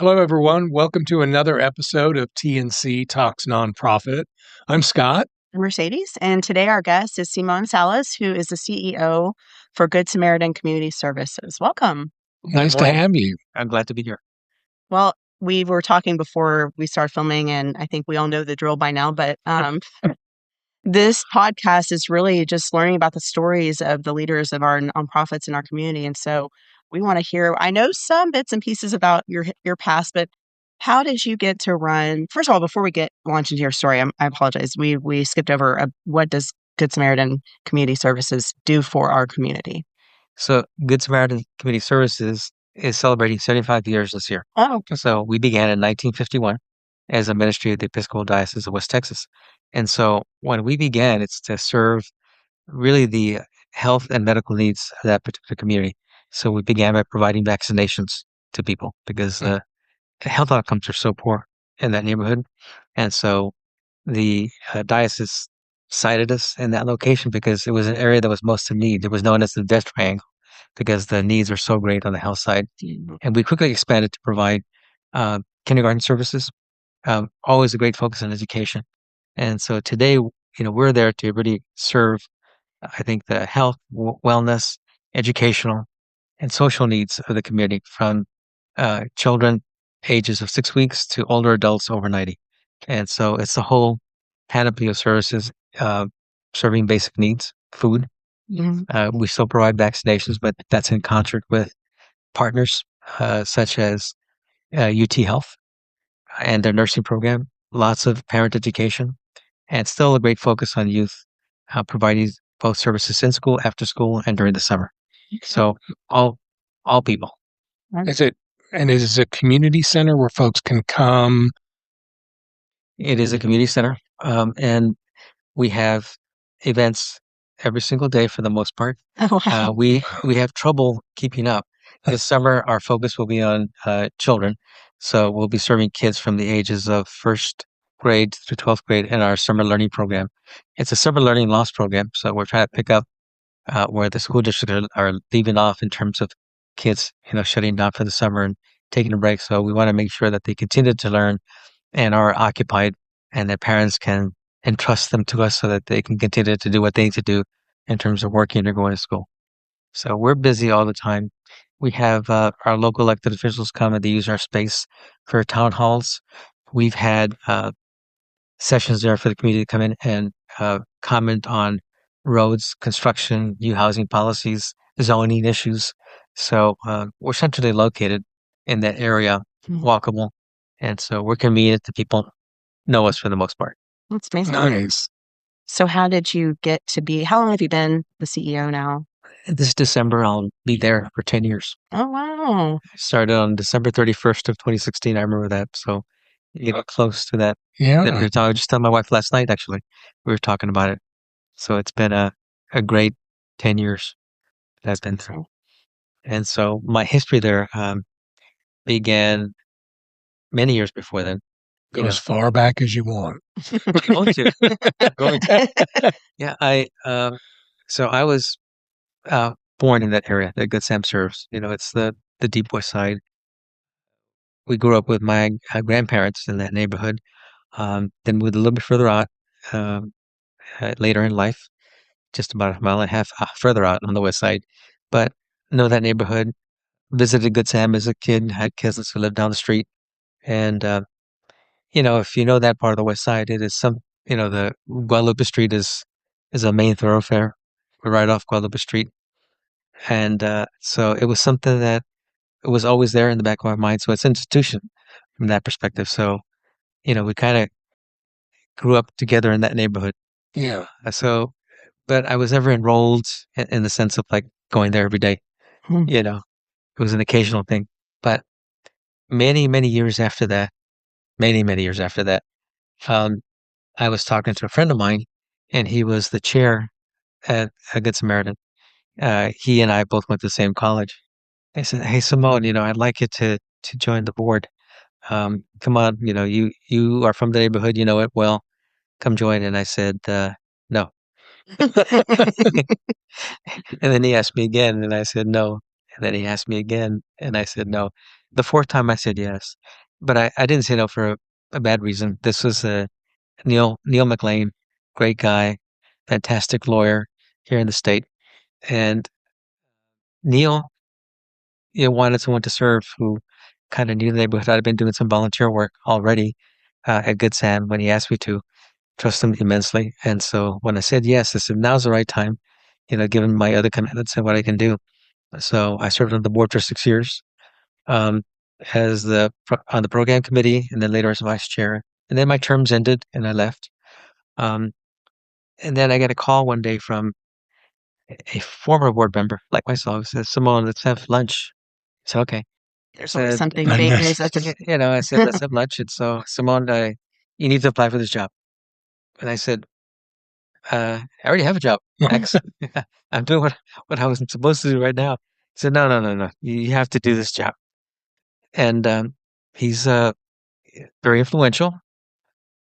Hello, everyone. Welcome to another episode of TNC Talks Non-Profit. I'm Scott. Mercedes, and today our guest is Simon Salas, who is the CEO for Good Samaritan Community Services. Welcome. Nice to have you. I'm glad to be here. Well, we were talking before we started filming, and I think we all know the drill by now, but this podcast is really just learning about the stories of the leaders of our nonprofits in our community. And so we want to hear, I know some bits and pieces about your past, but how did you get to run? First of all, before we get launched into your story, I apologize. We skipped over what does Good Samaritan Community Services do for our community? So Good Samaritan Community Services is celebrating 75 years this year. Oh, So we began in 1951 as a ministry of the Episcopal Diocese of West Texas. And so when we began, it's to serve really the health and medical needs of that particular community. So we began by providing vaccinations to people because the health outcomes are so poor in that neighborhood. And so the diocese cited us in that location because it was an area that was most in need. It was known as the Death Triangle because the needs are so great on the health side. And we quickly expanded to provide kindergarten services, always a great focus on education. And so today, we're there to really serve, I think, the health, wellness, educational, and social needs of the community from children ages of 6 weeks to older adults over 90. And so it's the whole panoply of services, serving basic needs, food. We still provide vaccinations, but that's in concert with partners such as UT Health and their nursing program, lots of parent education, and still a great focus on youth, providing both services in school, after school, and during the summer. So all people. Is it a community center where folks can come? It is a community center, and we have events every single day for the most part. Oh, wow. We have trouble keeping up. This summer, our focus will be on children. So we'll be serving kids from the ages of first grade to 12th grade in our summer learning program. It's a summer learning loss program. So we're trying to pick up where the school districts are leaving off in terms of kids, shutting down for the summer and taking a break. So we want to make sure that they continue to learn and are occupied and their parents can entrust them to us so that they can continue to do what they need to do in terms of working or going to school. So we're busy all the time. We have our local elected officials come and they use our space for town halls. We've had sessions there for the community to come in and comment on roads, construction, new housing policies, zoning issues. So we're centrally located in that area, walkable. And so we're convenient to people know us for the most part. That's amazing. Nice. So how did you get to be, how long have you been the CEO now? This December, I'll be there for 10 years. Oh, wow. I started on December 31st of 2016. I remember that. So you get close to that. Yeah. I was just telling my wife last night, actually. We were talking about it. So it's been a great 10 years that I've been through. And so my history there began many years before then. Go as far back as you want. Going to. Yeah, so I was born in that area that Good Sam serves. It's the Deep West Side. We grew up with my grandparents in that neighborhood. Then moved a little bit further out later in life, just about a mile and a half further out on the west side. But know that neighborhood. Visited Good Sam as a kid. Had cousins who lived down the street. And if you know that part of the west side, it is the Guadalupe Street is a main thoroughfare. We're right off Guadalupe Street. And so it was something that it was always there in the back of our mind. So it's an institution from that perspective. So, we kind of grew up together in that neighborhood. Yeah. So, but I was never enrolled in the sense of like going there every day. It was an occasional thing. But many, many years after that, I was talking to a friend of mine and he was the chair at a Good Samaritan. He and I both went to the same college. I said, "Hey, Simone, I'd like you to join the board. Come on, you are from the neighborhood, you know it well. Come join." And I said, "No." And then he asked me again, and I said, "No." And then he asked me again, and I said, "No." the fourth time I said yes, but I didn't say no for a bad reason. This was Neil McLean, great guy, fantastic lawyer here in the state, and Neil, wanted someone to serve who kind of knew the neighborhood. I'd been doing some volunteer work already at Good Sam when he asked me to. Trust him immensely, and so when I said yes, I said now's the right time. Given my other commitments and what I can do. So I served on the board for 6 years, um, on the program committee, and then later as vice chair. And then my terms ended, and I left. Um, and then I got a call one day from a former board member like myself. Says, "Simone, let's have lunch." So okay. There's always Said, something big. Nice. There's such a I said, let's have lunch. And so Simone, you need to apply for this job. And I said, I already have a job, Max. I'm doing what I was supposed to do right now. He said, no, no, no, no. You have to do this job. And he's very influential.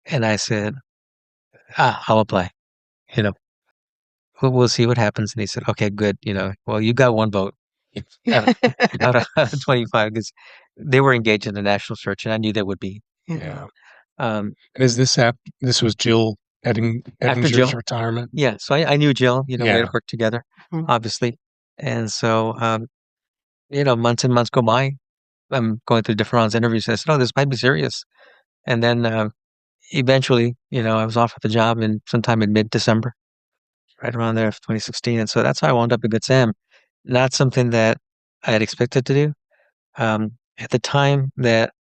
And I said, I'll apply. You know, we'll see what happens. And he said, okay, good. Well, you got one vote out of 25 because they were engaged in a national search, and I knew they would be. Yeah. Um, And this was Jill After Edinger's Jill? retirement? Yeah, so I knew Jill. We Yeah. had worked together, Mhm. obviously. And so, months and months go by. I'm going through different rounds of interviews. I said, oh, this might be serious. And then eventually, I was offered the job sometime in mid-December, right around there of 2016. And so that's how I wound up at Good Sam. Not something that I had expected to do. At the time that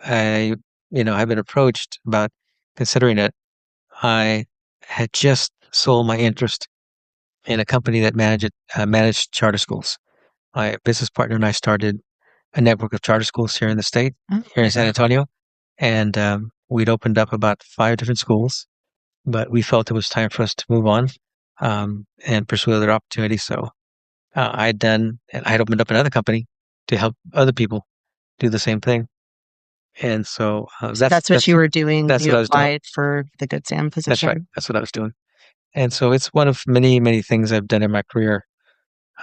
I've been approached about considering it, I had just sold my interest in a company that managed charter schools. My business partner and I started a network of charter schools here in the state, here in San Antonio, and we'd opened up about 5 different schools, but we felt it was time for us to move on and pursue other opportunities. So I'd opened up another company to help other people do the same thing. And so that's what you were doing. That's You what I was doing. applied for the Good Sam position. That's right. That's what I was doing. And so it's one of many, many things I've done in my career.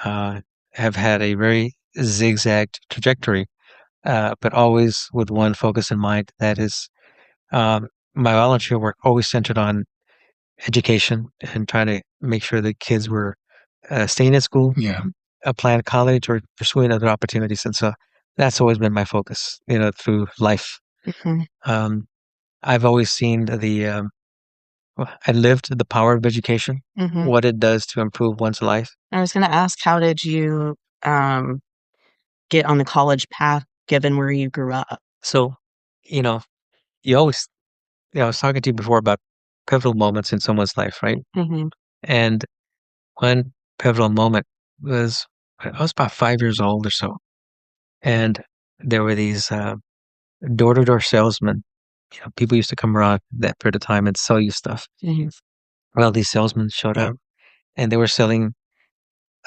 Have had a very zigzagged trajectory, but always with one focus in mind. That is, my volunteer work always centered on education and trying to make sure that kids were staying in school, Yeah. applying to college, or pursuing other opportunities. And so that's always been my focus, through life. Mhm. I've always seen I lived the power of education, Mhm. what it does to improve one's life. I was going to ask, how did you get on the college path given where you grew up? So, you always, I was talking to you before about pivotal moments in someone's life, right? Mhm. And one pivotal moment was, I was about 5 years old or so. And there were these door-to-door salesmen. People used to come around that period of time and sell you stuff. Mhm. Well, these salesmen showed up and they were selling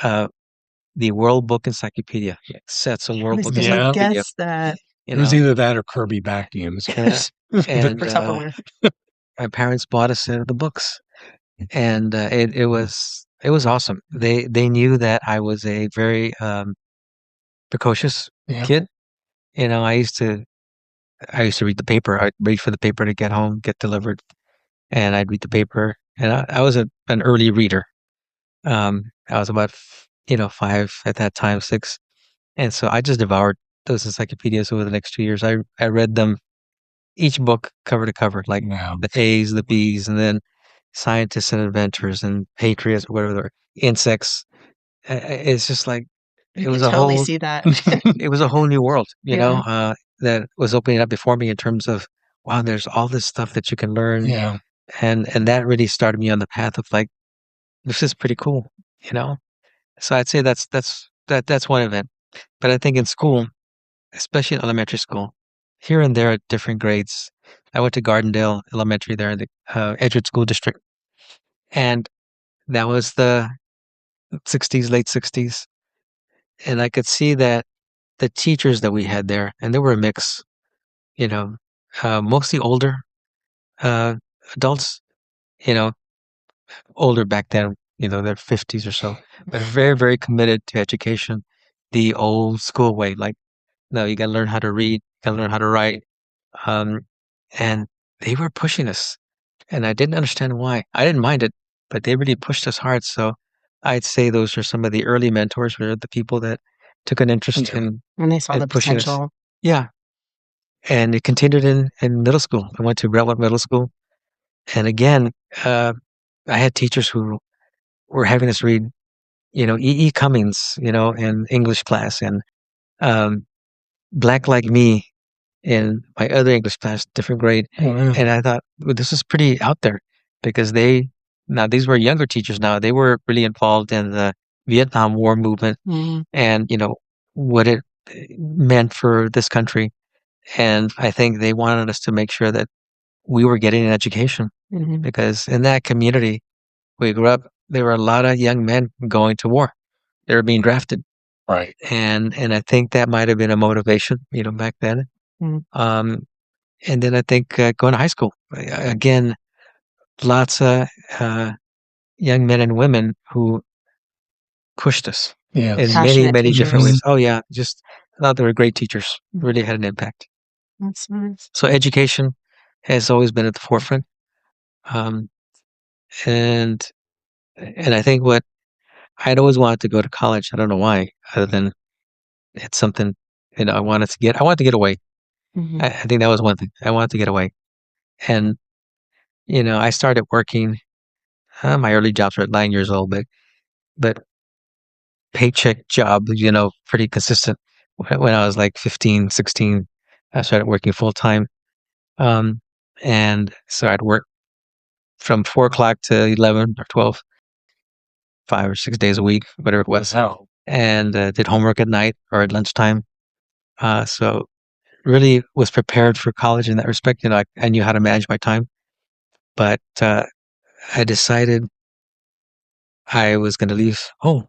the World Book Encyclopedia, sets of I World was Book going to Encyclopedia. guess that. It was either that or Kirby vacuums. And For Tupperware. my parents bought a set of the books, and it was awesome. They knew that I was a very precocious Yeah. kid. I used to read the paper. I'd wait for the paper to get home, get delivered, and I'd read the paper. And I was an early reader. I was about 5 at that time, 6, and so I just devoured those encyclopedias over the next 2 years. I read them, each book cover to cover, like Wow. the A's, the B's, and then scientists and inventors and patriots, whatever they're insects. It's just like You it can was a totally whole see that. it was a whole new world, Yeah. that was opening up before me in terms of, wow, there's all this stuff that you can learn. Yeah. And that really started me on the path of like, this is pretty cool, So I'd say that's one event. But I think in school, especially in elementary school, here and there at different grades, I went to Gardendale Elementary there in the Edgewood School District, and that was the 60s, late 60s, and I could see that the teachers that we had there, and they were a mix, you know, mostly older uh, adults, you know, older back then, their 50s or so, but very, very committed to education, the old school way, like no, you got to learn how to read, got to learn how to write. Um, and they were pushing us, and I didn't understand why. I didn't mind it, but they really pushed us hard. So I'd say those are some of the early mentors, were the people that took an interest in And they saw the pushing us. potential. Yeah. And it continued in middle school. I went to Brentwood Middle School. And again, I had teachers who were having us read, E. Cummings, in English class, and Black Like Me in my other English class, different grade. And I thought, well, this is pretty out there, because now these were younger teachers now. They were really involved in the Vietnam War movement and, what it meant for this country. And I think they wanted us to make sure that we were getting an education, because in that community we grew up, there were a lot of young men going to war. They were being drafted. Right. And I think that might have been a motivation, back then. And then I think going to high school, again, lots of young men and women who pushed us in many, Passionate many different teachers. ways. Oh, yeah. Just, I thought they were great teachers, really had an impact. That's nice. So education has always been at the forefront. Um, and I think what I'd always wanted to go to college. I don't know why, other than it's something, I wanted to get away. I think that was one thing. I wanted to get away. And, I started working, my early jobs were at 9 years old, but paycheck job, pretty consistent. When I was like 15, 16, I started working full time. And so I'd work from 4 o'clock to 11 or 12, 5 or 6 days a week, whatever it was. Wow. And did homework at night or at lunchtime. So really was prepared for college in that respect. I knew how to manage my time, but I decided I was going to leave home.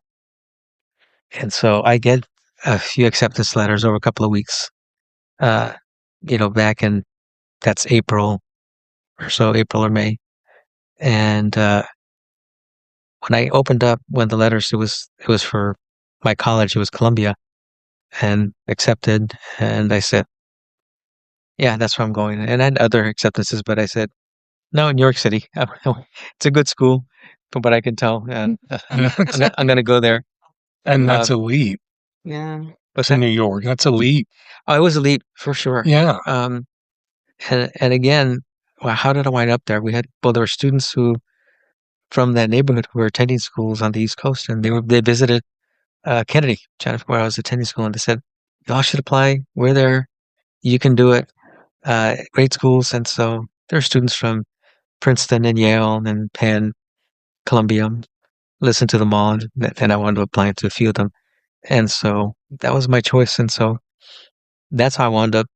And so I get a few acceptance letters over a couple of weeks, back in, that's April or so, April or May. And when I opened up one of the letters, it was for my college. It was Columbia, and accepted. And I said, yeah, that's where I'm going. And I had other acceptances, but I said, no, New York City. It's a good school, from what I can tell. And I'm going to go there. And that's a leap Yeah. to New York. That's a leap. Oh, it was a leap for sure. Yeah. And again, well, how did I wind up there? There were students who from that neighborhood who were attending schools on the East Coast, and they visited Kennedy, Jennifer, where I was attending school, and they said, y'all should apply. We're there. You can do it. Great schools. And so there are students from Princeton and Yale and Penn, Columbia. Listened to them all, and I wanted to apply to a few of them. And so that was my choice. And so that's how I wound up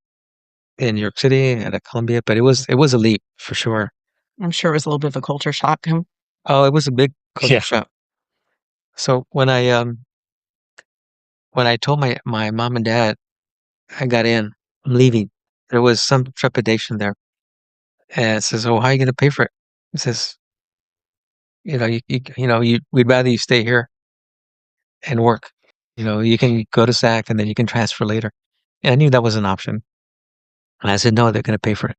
in New York City and at Columbia. But it was a leap for sure. I'm sure it was a little bit of a culture shock. Oh, it was a big culture shock. So when I told my mom and dad I got in, I'm leaving, there was some trepidation there. And it says, "Oh, how are you going to pay for it?" It says, we'd rather you stay here and work. You can go to SAC and then you can transfer later." And I knew that was an option. And I said, no, they're going to pay for it.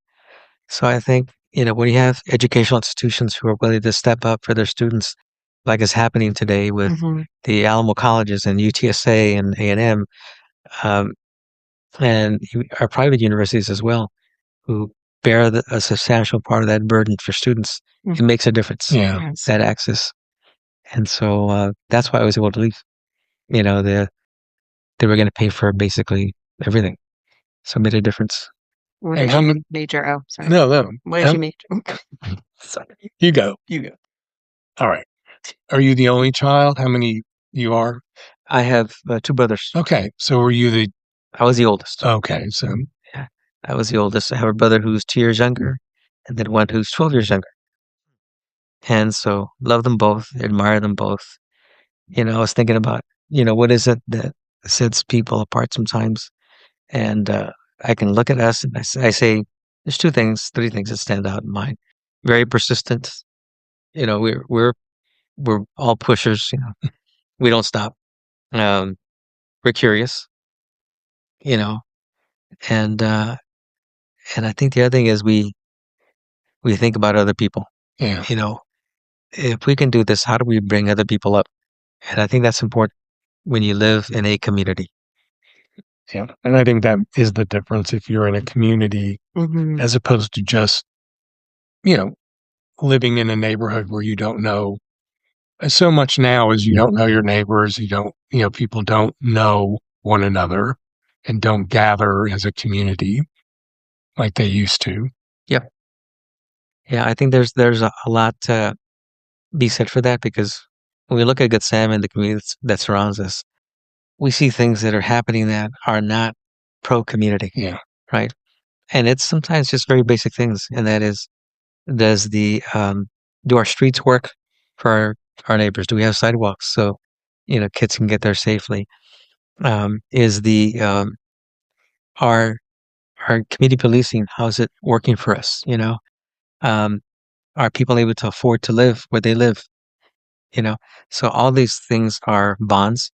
So I think, when you have educational institutions who are willing to step up for their students, like is happening today with the Alamo colleges and UTSA and A&M, and our private universities as well, who bear a substantial part of that burden for students, it makes a difference. Yeah. That access. And so that's why I was able to leave. They were going to pay for basically everything. So it made a difference. What did you major? Oh, sorry. No. What did you major? Sorry. You go. All right. Are you the only child? How many you are? I have 2 brothers. Okay. So were you I was the oldest. Okay. So yeah, I was the oldest. I have a brother who's 2 years younger, and then one who's 12 years younger. And so love them both, admire them both. I was thinking about, what is it that sets people apart sometimes? And I can look at us and I say, there's 3 things that stand out in mind. Very persistent. We're all pushers. We don't stop. We're curious. and I think the other thing is we think about other people. Yeah. If we can do this, how do we bring other people up? And I think that's important when you live in a community. Yeah. And I think that is the difference if you're in a community Mhm. as opposed to just, living in a neighborhood where you don't know so much now as you don't know your neighbors. People don't know one another and don't gather as a community like they used to. Yeah. I think there's a lot to be said for that, because when we look at Good Sam and the community that surrounds us, we see things that are happening that are not pro-community, Yeah. right? And it's sometimes just very basic things, and that is, do our streets work for our neighbors? Do we have sidewalks so kids can get there safely? Is the our community policing, how's it working for us? Um, are people able to afford to live where they live? So all these things are bonds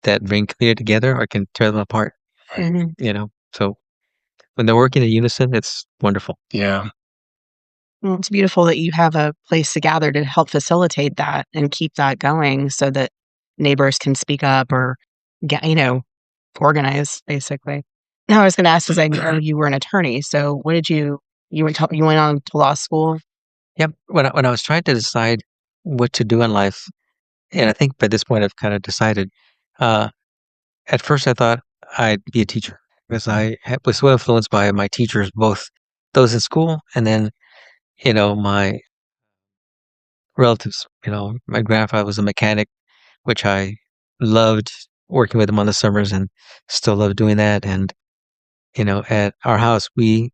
that bring community together or can tear them apart. Mhm. So when they're working in unison, it's wonderful. Yeah. Well, it's beautiful that you have a place to gather to help facilitate that and keep that going so that neighbors can speak up or get, organize basically. Now, I was going to ask, because I know you were an attorney. So what did you went on to law school? Yep. When I was trying to decide what to do in life, and I think by this point I've kind of decided. At first, I thought I'd be a teacher because was so influenced by my teachers, both those in school and then my relatives. My grandfather was a mechanic, which I loved working with him on the summers and still love doing that. And at our house, we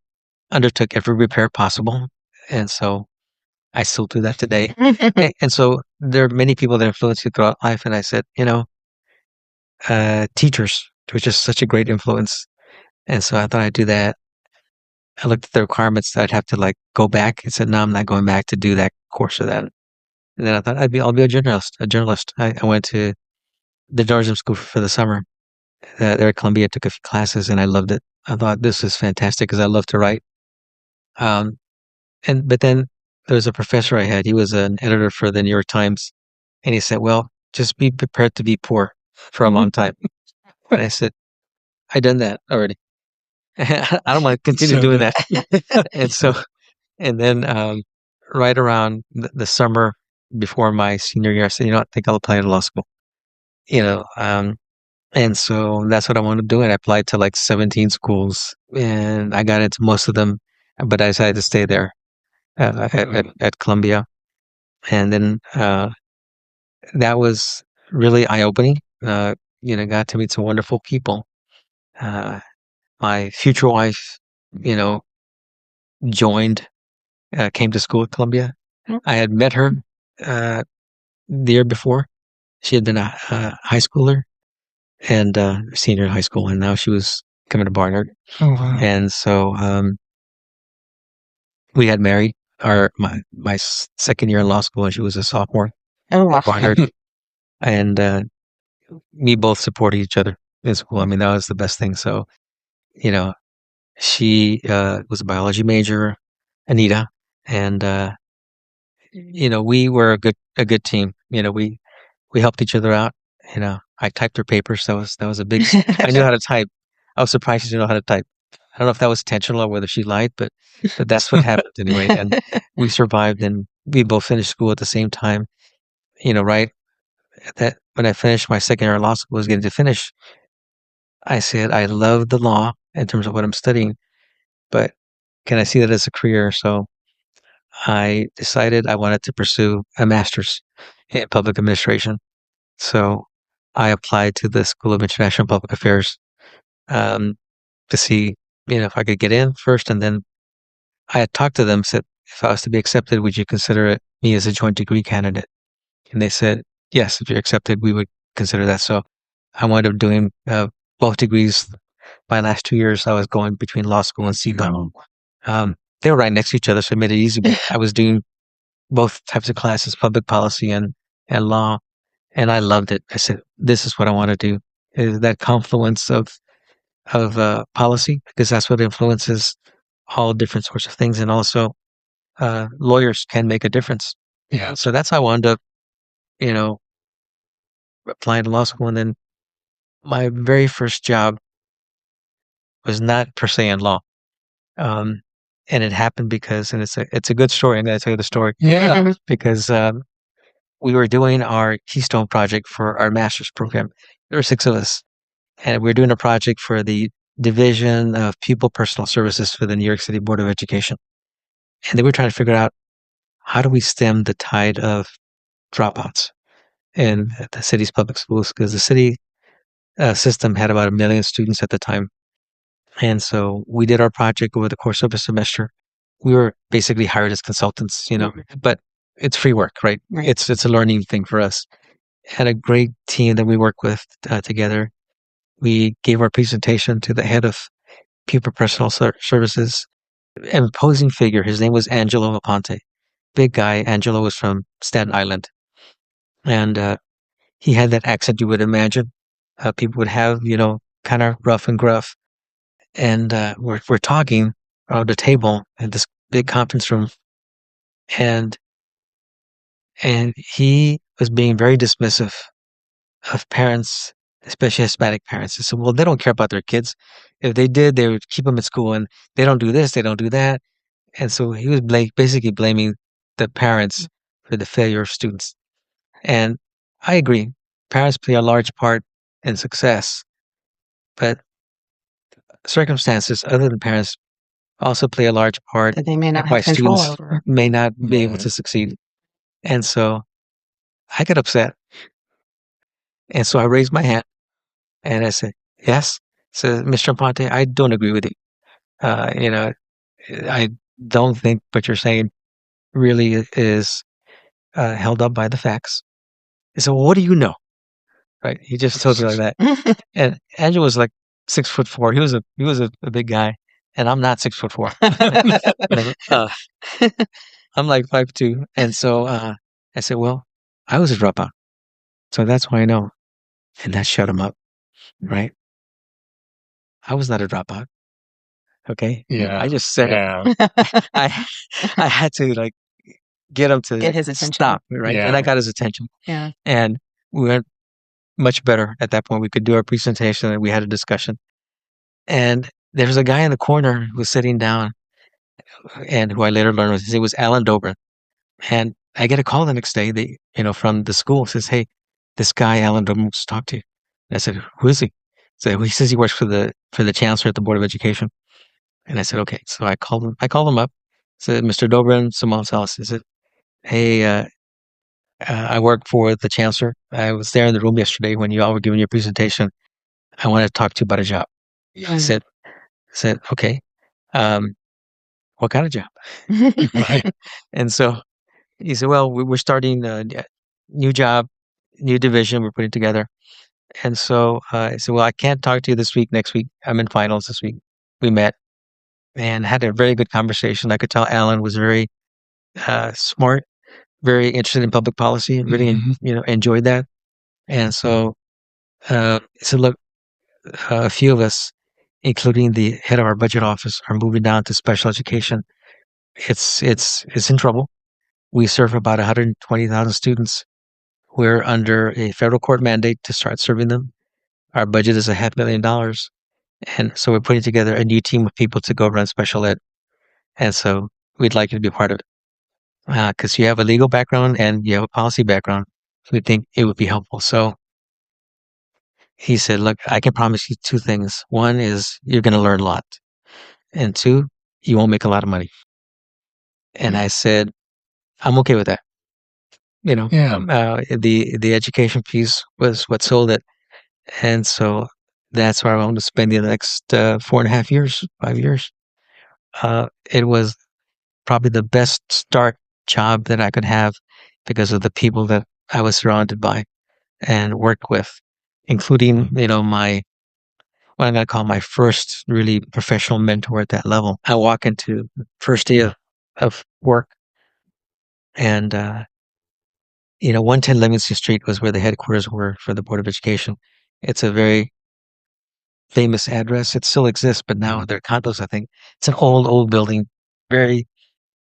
undertook every repair possible, and so I still do that today. And so there are many people that influence you throughout life. And I said, teachers was just such a great influence. And so I thought I'd do that. I looked at the requirements that I'd have to go back and said, no, I'm not going back to do that course or that. And then I thought I'll be a journalist. I went to the journalism school for the summer there at Columbia, took a few classes, and I loved it. I thought this is fantastic because I love to write. Um, but then there was a professor I had. He was an editor for the New York Times, and he said, "Well, just be prepared to be poor for a long time." And I said, "I've done that already. I don't want to continue doing that." And then right around the summer before my senior year, I said, I think I'll apply to law school. And so that's what I wanted to do. And I applied to 17 schools, and I got into most of them, but I decided to stay there at Columbia. And then that was really eye-opening. Got to meet some wonderful people. My future wife, joined, came to school at Columbia. I had met her the year before. She had been a high schooler and senior in high school, and now she was coming to Barnard. Oh, wow. And so we had married my second year in law school, and she was a sophomore at Barnard. And we both supported each other in school. I mean, that was the best thing. So, she was a biology major, Anita, and we were a good team. We helped each other out. I typed her papers. That was a big. I knew how to type. I was surprised she didn't know how to type. I don't know if that was intentional or whether she lied, but that's what happened anyway. And we survived, and we both finished school at the same time. Right at that when I finished my second year of law school, was getting to finish. I said I love the law in terms of what I'm studying, but can I see that as a career? So I decided I wanted to pursue a master's in public administration. So I applied to the School of International Public Affairs to see, if I could get in first. And then I had talked to them, said, if I was to be accepted, would you consider me as a joint degree candidate? And they said, yes, if you're accepted, we would consider that. So I wound up doing both degrees. My last 2 years, I was going between law school and CBA. They were right next to each other, so it made it easy. But I was doing both types of classes, public policy and law, and I loved it. I said, this is what I want to do, is that confluence of policy, because that's what influences all different sorts of things. And also, lawyers can make a difference. Yeah. So that's how I wound up, applying to law school. And then my very first job was not per se in law. And it happened because, and it's a good story. I'm going to tell you the story. Yeah. Because we were doing our Keystone project for our master's program. There were 6 of us, and we were doing a project for the Division of Pupil Personal Services for the New York City Board of Education. And they were trying to figure out, how do we stem the tide of dropouts in the city's public schools? Because the city system had about 1 million students at the time. And so we did our project over the course of a semester. We were basically hired as consultants, but it's free work, right? Right. It's a learning thing for us. Had a great team that we worked with together. We gave our presentation to the head of Pupil Personal Services, an imposing figure. His name was Angelo Aponte. Big guy. Angelo was from Staten Island. And he had that accent you would imagine people would have, kind of rough and gruff. And we're talking around the table in this big conference room, and he was being very dismissive of parents, especially Hispanic parents. He said, "Well, they don't care about their kids. If they did, they would keep them at school, and they don't do this, they don't do that." And so he was basically blaming the parents for the failure of students. And I agree, parents play a large part in success, but circumstances other than parents also play a large part That they may not in why have control students over. may not be able to succeed. And so I get upset. And so I raised my hand and I said, yes. So, Mr. Ponte, I don't agree with you. I don't think what you're saying really is held up by the facts. He said, well, what do you know? Right? He just told me like that. And Angelo was like 6'4". He was a big guy, and I'm not 6'4". I'm like 5'2". And so I said, well, I was a dropout, so that's why I know. And that shut him up, right? I was not a dropout. Okay. Yeah. I just said Yeah. it. I had to like get him to Get his attention. stop, right? Yeah. And I got his attention. Yeah. And we went much better at that point. We could do our presentation and we had a discussion. And there's a guy in the corner who was sitting down, and who I later learned was, his name was Alan Dobrin. And I get a call the next day, from the school, says, "Hey, this guy Alan Dobrin wants to talk to you." And I said, "Who is he?" So he says he works for the chancellor at the Board of Education. And I said, "Okay." So I called him up. Said, "Mr. Dobrin, Simone Salas." I said, "Hey, I work for the chancellor. I was there in the room yesterday when you all were giving your presentation. I want to talk to you about a job." I said, "Okay. What kind of job?" Right. And so he said, "Well, we're starting a new job, new division we're putting together." And so I said, "Well, I can't talk to you this week. Next week, I'm in finals this week." We met and had a very good conversation. I could tell Alan was very smart, very interested in public policy, really, enjoyed that. And so look, a few of us, including the head of our budget office, are moving down to special education. It's in trouble. We serve about 120,000 students. We're under a federal court mandate to start serving them. Our budget is $500,000. And so we're putting together a new team of people to go run special ed. And so we'd like you to be a part of it. Because you have a legal background and you have a policy background. So we think it would be helpful. So he said, look, I can promise you 2 things. One is you're going to learn a lot. And 2, you won't make a lot of money. And I said, I'm okay with that. Yeah. The education piece was what sold it. And so that's where I want to spend the next 4.5 years, 5 years. It was probably the best start job that I could have because of the people that I was surrounded by and worked with, including, what I'm going to call my first really professional mentor at that level. I walk into the first day of work, and 110 Livingston Street was where the headquarters were for the Board of Education. It's a very famous address. It still exists, but now they're condos, I think. It's an old building.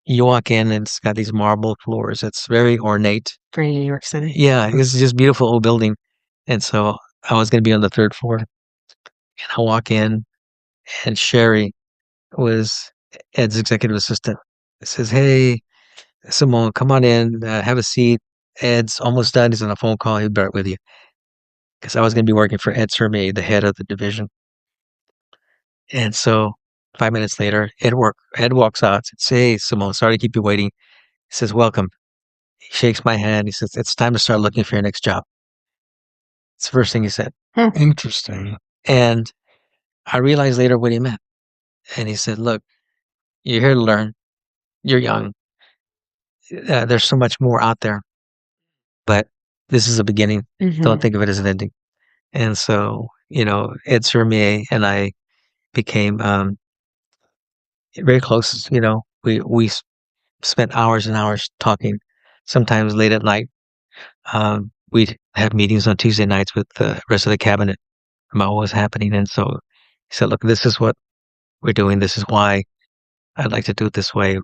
You walk in and it's got these marble floors. It's very ornate. Great New York City. Yeah, it's just beautiful old building. And so I was going to be on the third floor. And I walk in, and Sherry was Ed's executive assistant. It says, "Hey, Simone, come on in, have a seat. Ed's almost done. He's on a phone call. He'll be right with you." Because I was going to be working for Ed Sermier, the head of the division. And so 5 minutes later, Ed walks out and says, "Hey, Simone, sorry to keep you waiting." He says, "Welcome." He shakes my hand. He says, "It's time to start looking for your next job." It's the first thing he said. Interesting. And I realized later what he meant. And he said, "Look, you're here to learn. You're young. There's so much more out there, but this is a beginning. Don't think of it as an ending." And so, Ed Sermier and I became very close. We spent hours and hours talking, sometimes late at night. We'd have meetings on Tuesday nights with the rest of the cabinet about what was happening. And so he said, "Look, this is what we're doing. This is why I'd like to do it this way."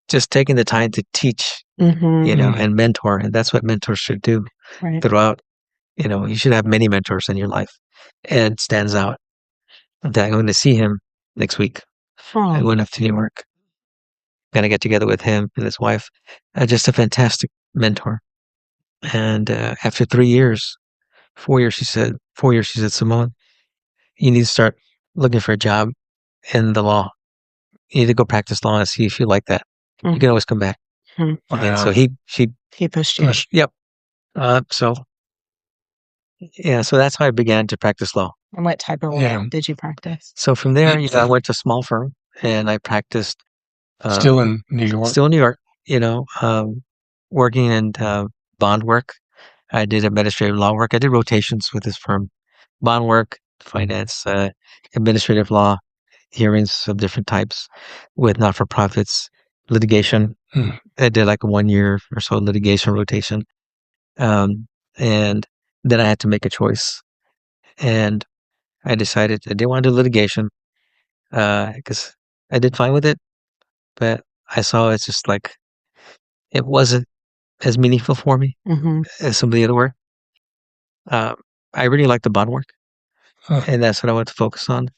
Just taking the time to teach, and mentor. And that's what mentors should do throughout. You should have many mentors in your life. Ed stands out. I'm going to see him next week. I went up to New York. Going to get together with him and his wife. Just a fantastic mentor. And after 3 years, 4 years, she said, "Simone, you need to start looking for a job in the law. You need to go practice law and see if you like that. You can always come back." And so he pushed you. Yep. So that's how I began to practice law. And what type of law did you practice? So from there, I went to a small firm and I practiced. Still in New York? Still in New York, working in bond work. I did administrative law work. I did rotations with this firm. Bond work, finance, administrative law, hearings of different types with not-for-profits, litigation. I did like a 1 year or so litigation rotation. And then I had to make a choice. And I decided I didn't want to do litigation because I did fine with it. But I saw it's just like it wasn't as meaningful for me as some of the other work. I really like the bond work, and that's what I want to focus on.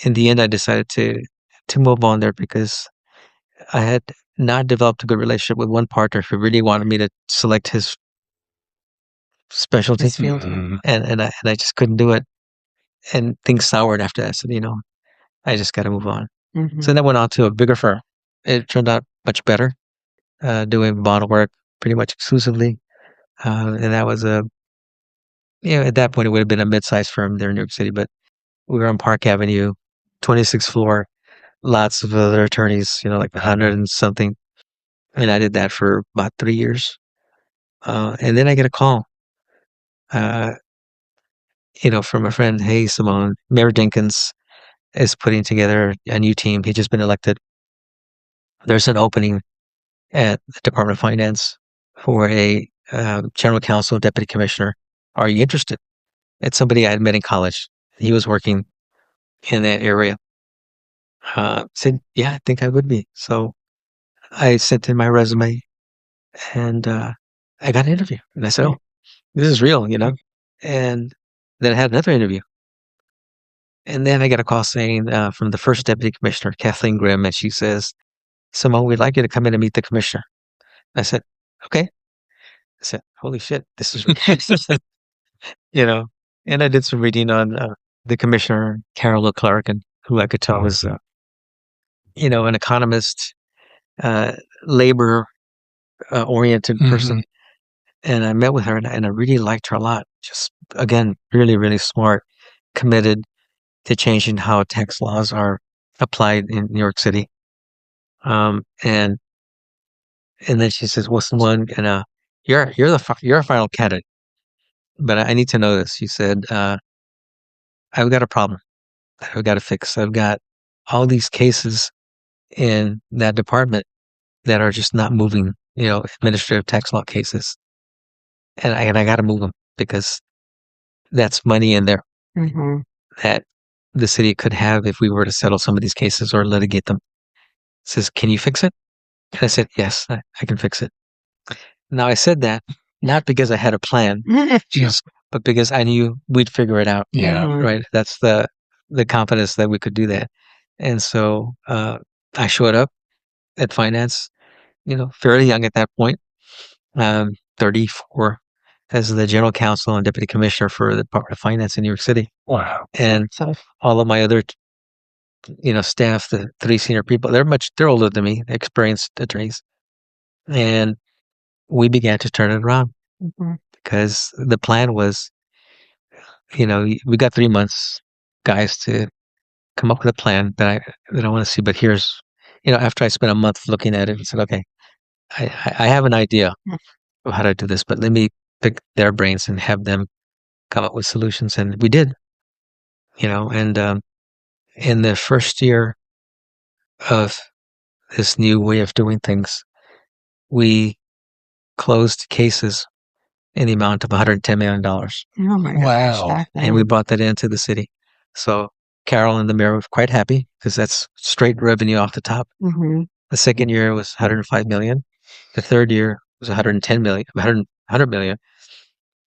In the end, I decided to move on there because I had not developed a good relationship with one partner who really wanted me to select his specialty, and I just couldn't do it. And things soured after that. So I just got to move on. So then I went on to a bigger firm. It turned out much better, doing bond work pretty much exclusively. And that was at that point, it would have been a mid-sized firm there in New York City, but we were on Park Avenue, 26th floor, lots of other attorneys, like 100 and something. And I did that for about 3 years. And then I get a call, from a friend. "Hey, Simone, Mayor Jenkins is putting together a new team. He's just been elected. There's an opening at the Department of Finance for a general counsel, deputy commissioner. Are you interested?" It's somebody I had met in college. He was working in that area. Said, "Yeah, I think I would be." So I sent in my resume and I got an interview. And I said, "Oh, this is real, And then I had another interview. And then I got a call saying from the first deputy commissioner, Kathleen Grimm, and she says, "Simone, we'd like you to come in and meet the commissioner." I said, "Okay." I said, "Holy shit, this is And I did some reading on the commissioner, Carol Leclerc, and who I could tell was, an economist, labor oriented person. And I met with her and I really liked her a lot. Just, again, really, really smart, committed to changing how tax laws are applied in New York City. And then she says, "Well, someone, you're a final candidate, but I need to know this." She said, "I've got a problem that I've got to fix. I've got all these cases in that department that are just not moving, administrative tax law cases. And I got to move them because that's money in there Mm-hmm. that the city could have if we were to settle some of these cases or litigate them. It says, can you fix it? And I said, yes, I can fix it. Now I said that not because I had a plan, Just, but because I knew we'd figure it out. yeah. Mhm. Right. That's the confidence that we could do that. And so I showed up at finance, fairly young at that point, 34, as the general counsel and deputy commissioner for the Department of Finance in New York City. Wow. And So, all of my other, staff, the 3 senior people, they're older than me, experienced attorneys. And we began to turn it around mhm. because the plan was, we got 3 months, guys, to come up with a plan that I want to see. But here's, after I spent a month looking at it and said, okay, I have an idea Mm. of how to do this, but let me pick their brains and have them come up with solutions. And we did, and in the first year of this new way of doing things, we closed cases in the amount of $110 million. Oh my gosh. Wow. Back And we then. brought that into the city. So Carol and the mayor were quite happy because that's straight revenue off the top. Mhm. The second year was 105 million. The third year was 110 million, 100 million.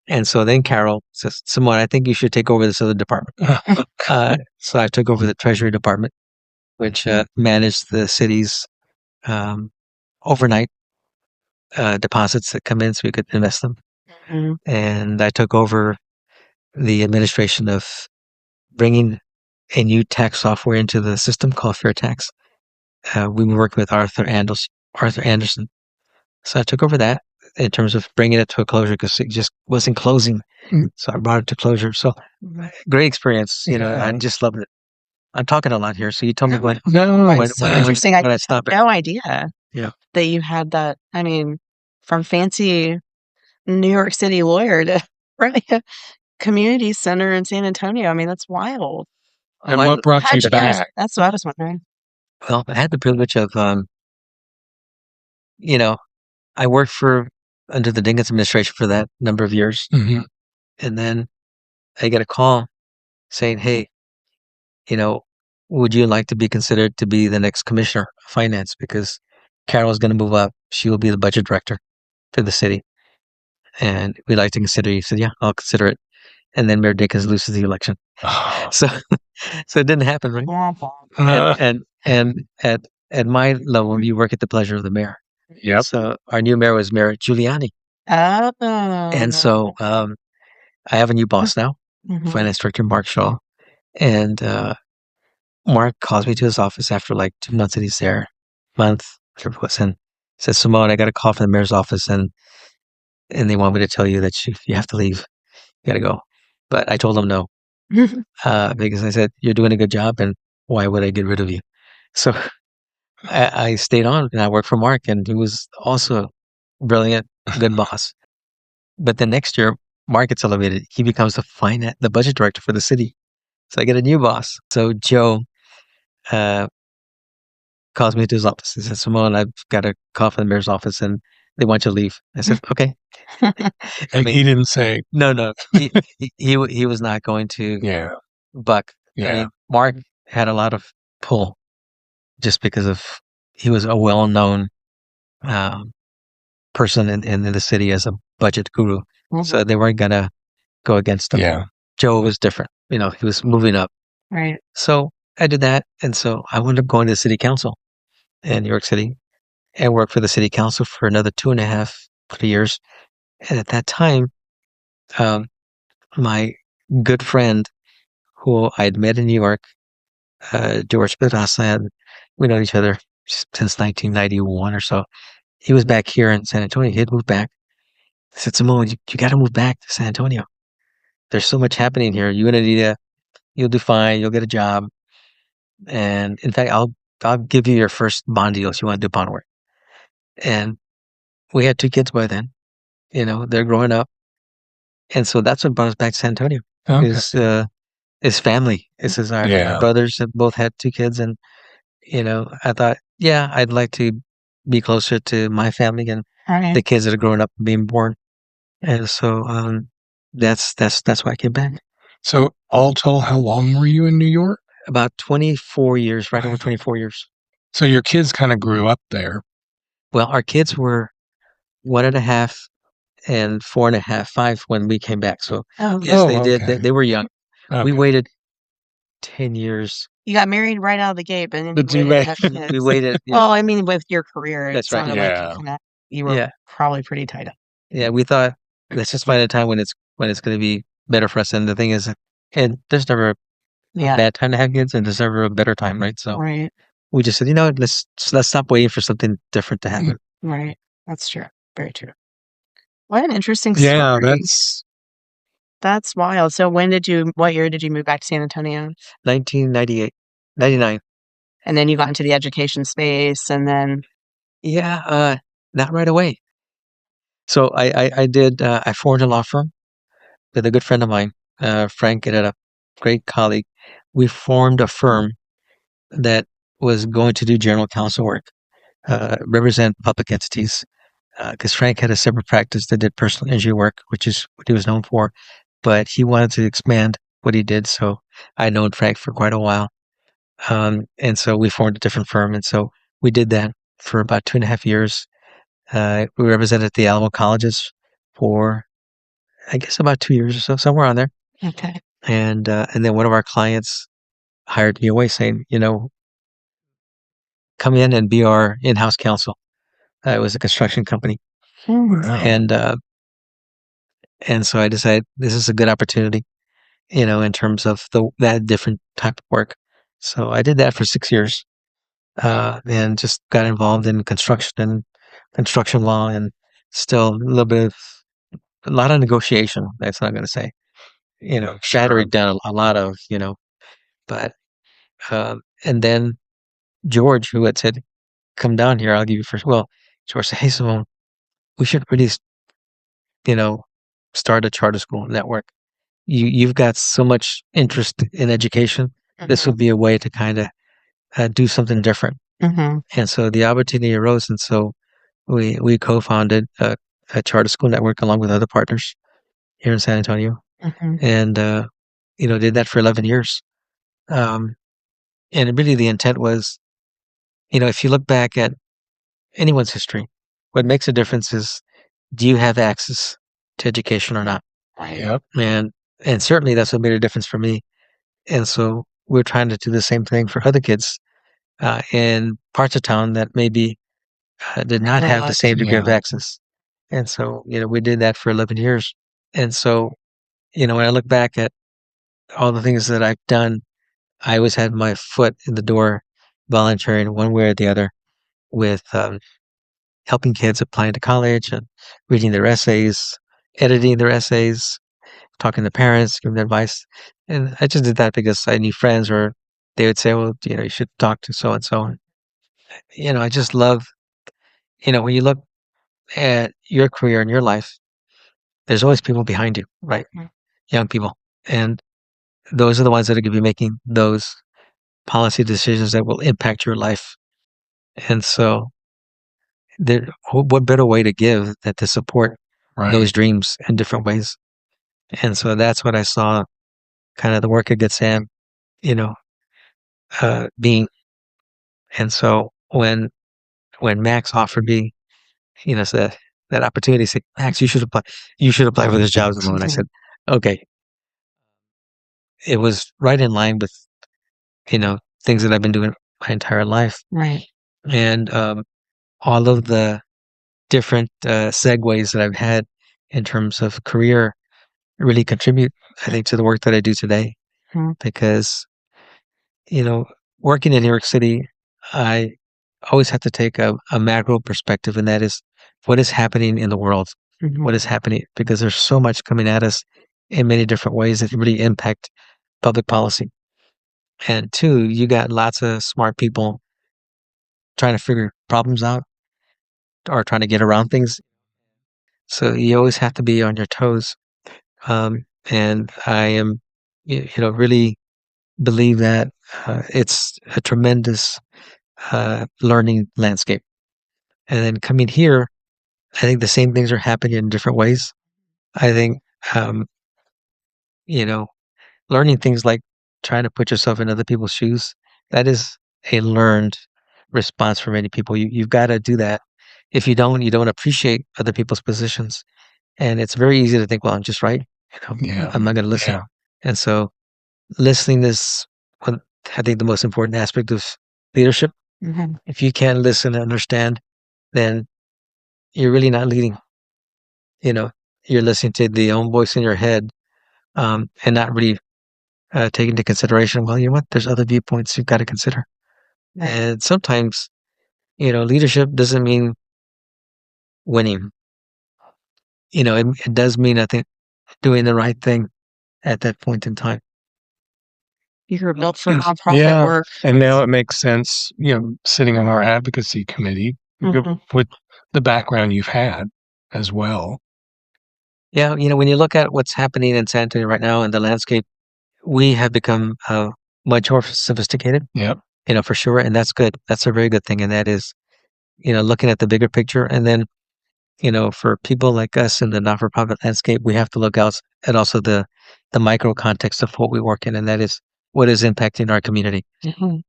And so then Carol says, Simone, I think you should take over this other department. So I took over the Treasury Department, which managed the city's overnight deposits that come in so we could invest them. Mhm. And I took over the administration of bringing a new tax software into the system called Fair Tax. We were working with Arthur Anderson. So I took over that in terms of bringing it to a closure because it just wasn't closing. Mm. So I brought it to closure. So Mhm. great experience. Yeah. I just loved it. I'm talking a lot here. So you tell me when No, It's so interesting. when I stop it. No idea Yeah. that you had that. I mean, from fancy New York City lawyer to running a community center in San Antonio. I mean, that's wild. and what brought How'd you you guys? back? That's what I was wondering. Well, I had the privilege of, I worked under the Dinkins administration for that number of years. Mhm. And then I get a call saying, hey, would you like to be considered to be the next commissioner of finance? Because Carol's going to move up. She will be the budget director for the city. And we'd like to consider you. He said, yeah, I'll consider it. And then Mayor Dinkins loses the election. Oh. So it didn't happen, right? And at my level, you work at the pleasure of the mayor. Yep. So our new mayor was Mayor Giuliani. Oh. And so I have a new boss now, Mhm. finance director Mark Shaw. And Mark calls me to his office after like 2 months that he's there, whatever it was, and says, Simone, I got a call from the mayor's office and they want me to tell you that you have to leave. You got to go. But I told him no, because I said, you're doing a good job and why would I get rid of you? So I stayed on and I worked for Mark and he was also brilliant, good boss. But the next year, Mark gets elevated. He becomes the budget director for the city. So I get a new boss. So Joe calls me to his office. He says, Simone, I've got a call from the mayor's office and they want you to leave. I said, okay. And he didn't say, No. He was not going to yeah, buck. yeah. I mean, Mark had a lot of pull just because he was a well-known person in the city as a budget guru. Mhm. So they weren't going to go against him. Yeah. Joe was different. He was moving up. Right. So I did that. And so I wound up going to the city council in New York City and worked for the city council for another 2.5, 3 years. And at that time, my good friend who I'd met in New York, George Pedraza, we know each other since 1991 or so. He was back here in San Antonio. He had moved back. I said, Simone, you got to move back to San Antonio. There's so much happening here. You're going to need you'll do fine. You'll get a job. And in fact, I'll give you your first bond deal if you want to do bond work. And we had 2 kids by then. They're growing up. And so that's what brought us back to San Antonio. Okay. Is family. This is our Yeah. brothers have both had 2 kids. And, I thought, yeah, I'd like to be closer to my family and Right. the kids that are growing up and being born. And so that's why I came back. So all told, how long were you in New York? About 24 years, right over 24 years. So your kids kind of grew up there. Well, our kids were 1.5 and 4.5, 5 when we came back. So yes, they did. Okay. They were young. We Okay. waited 10 years. You got married right out of the gate, but then But you you waited to wait- have kids. We waited. Well, I mean, with your career, That's it right. sounded like you were Yeah. probably pretty tied up. Yeah, we thought let's just find a time when it's going to be better for us. And the thing is, and there's never a Yeah, bad time to have kids, and there's never a better time, right? So right, we just said, let's stop waiting for something different to happen. right. That's true. Very true. What an interesting Yeah, story. That's wild. So what year did you move back to San Antonio? 1998, 99. And then you got into the education space and then, Yeah, not right away. So I formed a law firm with a good friend of mine, Frank, and a great colleague. We formed a firm that was going to do general counsel work, represent public entities, because Frank had a separate practice that did personal injury work, which is what he was known for, but he wanted to expand what he did. So I'd known Frank for quite a while. And so we formed a different firm. And so we did that for about 2.5 years. We represented the Alamo colleges for, I guess, about 2 years or so, somewhere on there. okay. And then one of our clients hired me away saying, come in and be our in-house counsel. It was a construction company. Wow. And so I decided this is a good opportunity, in terms of that different type of work. So I did that for 6 years, and just got involved in construction law, and still a lot of negotiation. That's not going to say, shattering down a lot of, but, and then George, who had said, come down here, I'll give you first. Well, George said, hey, Simone, we should really, start a charter school network. You've got so much interest in education. This would be a way to kind of do something different. Mm-hmm. And so the opportunity arose. And so we co-founded a charter school network along with other partners here in San Antonio. Mm-hmm. And, did that for 11 years. And really the intent was, if you look back at anyone's history, what makes a difference is, do you have access to education or not? Yep. And certainly that's what made a difference for me. And so we're trying to do the same thing for other kids in parts of town that maybe did not have the same degree of access. And so, we did that for 11 years. And so, when I look back at all the things that I've done, I always had my foot in the door volunteering one way or the other with helping kids applying to college and reading their essays, editing their essays, talking to parents, giving them advice. And I just did that because I knew friends, or they would say, well, you should talk to so and so. I just love, when you look at your career and your life, there's always people behind you, right? Mhm. Young people. And those are the ones that are going to be making those policy decisions that will impact your life. And so what better way to give than to support those dreams in different ways? And so that's what I saw kind of the work at Good Sam, being. And so when Max offered me, so that opportunity, said, Max, you should apply for this job. And I said, okay. It was right in line with, things that I've been doing my entire life. Right. And all of the different segues that I've had in terms of career really contribute, I think, to the work that I do today. Mhm. Because, working in New York City, I always have to take a macro perspective, and that is what is happening in the world, Mhm. what is happening, because there's so much coming at us in many different ways that really impact public policy. And two, you got lots of smart people trying to figure problems out or trying to get around things. So you always have to be on your toes. And I am, really believe that it's a tremendous learning landscape. And then coming here, I think the same things are happening in different ways. I think learning things like trying to put yourself in other people's shoes. That is a learned response for many people. You've got to do that. If you don't appreciate other people's positions. And it's very easy to think, well, I'm just right. Yeah. I'm not going to listen. Yeah. And so listening is, I think, the most important aspect of leadership. Mhm. If you can't listen and understand, then you're really not leading. You're listening to the own voice in your head, and not really taking into consideration, well, you know what? There's other viewpoints you've got to consider. Right. And sometimes, leadership doesn't mean winning. It does mean, I think, doing the right thing at that point in time. You were built for nonprofit work. And now it makes sense, sitting on our advocacy committee Mhm. with the background you've had as well. Yeah, when you look at what's happening in San Antonio right now in the landscape, we have become much more sophisticated. Yep. For sure, and that's good. That's a very good thing, and that is, looking at the bigger picture, and then, for people like us in the not-for-profit landscape, we have to look out at also the micro context of what we work in, and that is what is impacting our community. Mhm.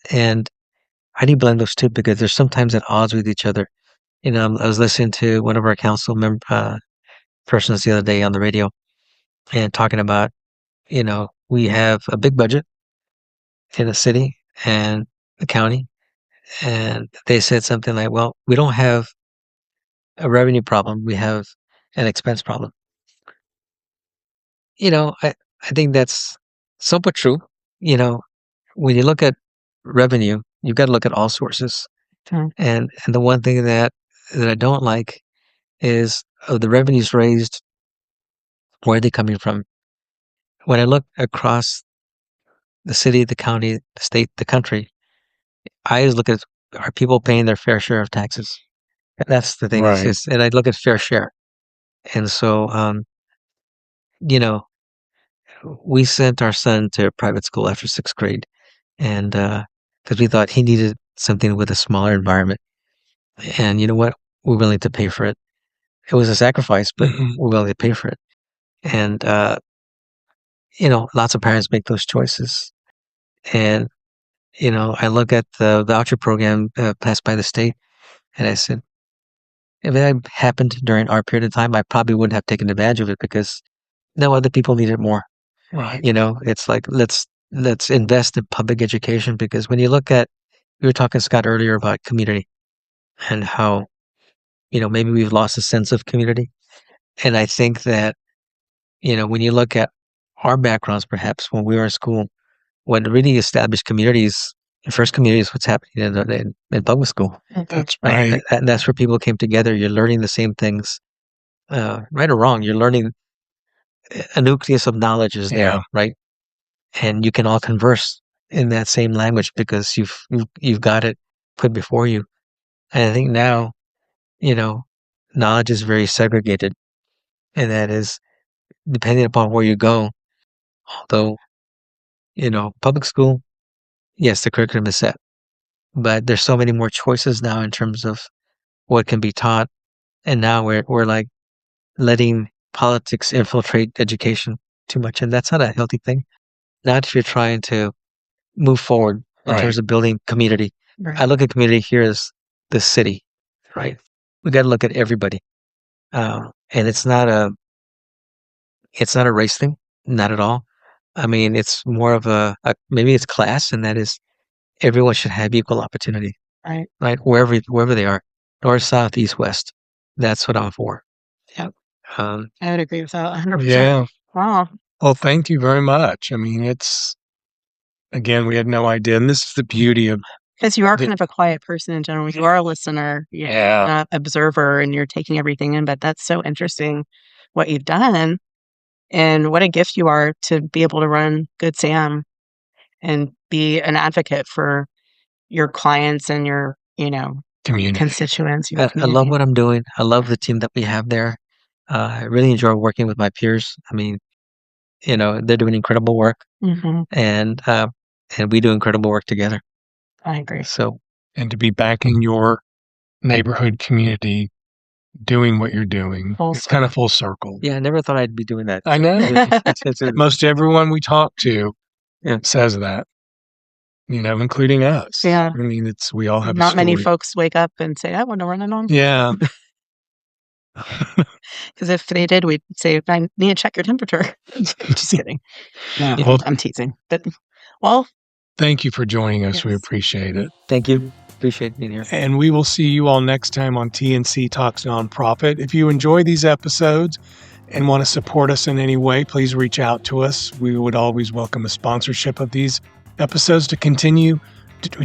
And how do you blend those two? Because they're sometimes at odds with each other. I was listening to one of our council persons the other day on the radio and talking about, we have a big budget in the city and the county. And they said something like, well, we don't have a revenue problem. We have an expense problem. I think that's somewhat true. When you look at revenue, you've got to look at all sources. Okay. And the one thing that I don't like is of the revenues raised, where are they coming from? When I look across the city, the county, the state, the country, I always look at, are people paying their fair share of taxes? And that's the thing. Right. And I look at fair share. And so, you know, we sent our son to private school after 6th grade, and because we thought he needed something with a smaller environment. And you know what? We're willing to pay for it. It was a sacrifice, but we're willing to pay for it. And lots of parents make those choices. And I look at the voucher program passed by the state, and I said, if it had happened during our period of time, I probably wouldn't have taken advantage of it because no other people need it more. Right. It's like let's invest in public education, because when you look at, we were talking, Scott, earlier about community and how maybe we've lost a sense of community. And I think that when you look at our backgrounds, perhaps when we were in school, what really established communities, the first community is what's happening in public school. That's right. And that's where people came together. You're learning the same things, right or wrong. You're learning a nucleus of knowledge is there, Yeah. right? And you can all converse in that same language because you've got it put before you. And I think now, knowledge is very segregated, and that is depending upon where you go. Although, public school, yes, the curriculum is set, but there's so many more choices now in terms of what can be taught. And now we're like letting politics infiltrate education too much, and that's not a healthy thing. Not if you're trying to move forward in terms of building community. Right. I look at community here as the city, right? We got to look at everybody, and it's not a race thing, not at all. I mean, it's more of maybe it's class, and that is everyone should have equal opportunity, Right. right? Wherever they are, north, south, east, west. That's what I'm for. Yep. Um, I would agree with that 100%. Yeah. Wow. Well, thank you very much. I mean, again, we had no idea. And this is the beauty of, Because you are kind of a quiet person in general. You are a listener, observer, and you're taking everything in. But that's so interesting what you've done, and what a gift you are to be able to run Good Sam and be an advocate for your clients and your, community. constituents. Your I love what I'm doing. I love the team that we have there. I really enjoy working with my peers. I mean, they're doing incredible work, Mm-hmm. and we do incredible work together. I agree. So, And to be back in your neighborhood community doing what you're doing. Full It's kind of full circle. Yeah, I never thought I'd be doing that. I know. Most everyone we talk to Yeah. says that, including us. Yeah. I mean, we all have a Not many story. folks wake up and say, I want to run a non. Yeah. Because if they did, we'd say, I need to check your temperature. Just kidding. No, Well, I'm teasing. But, well, thank you for joining us. We Yes. appreciate it. Thank you. Appreciate being here. And we will see you all next time on TNC Talks Non-Profit. If you enjoy these episodes and want to support us in any way, please reach out to us. We would always welcome a sponsorship of these episodes to continue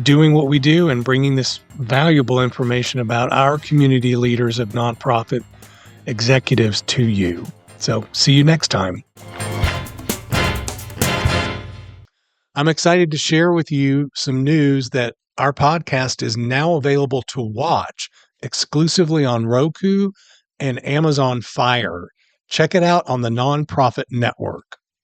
doing what we do and bringing this valuable information about our community leaders of nonprofit executives to you. So see you next time. I'm excited to share with you some news that our podcast is now available to watch exclusively on Roku and Amazon Fire. Check it out on the Nonprofit Network.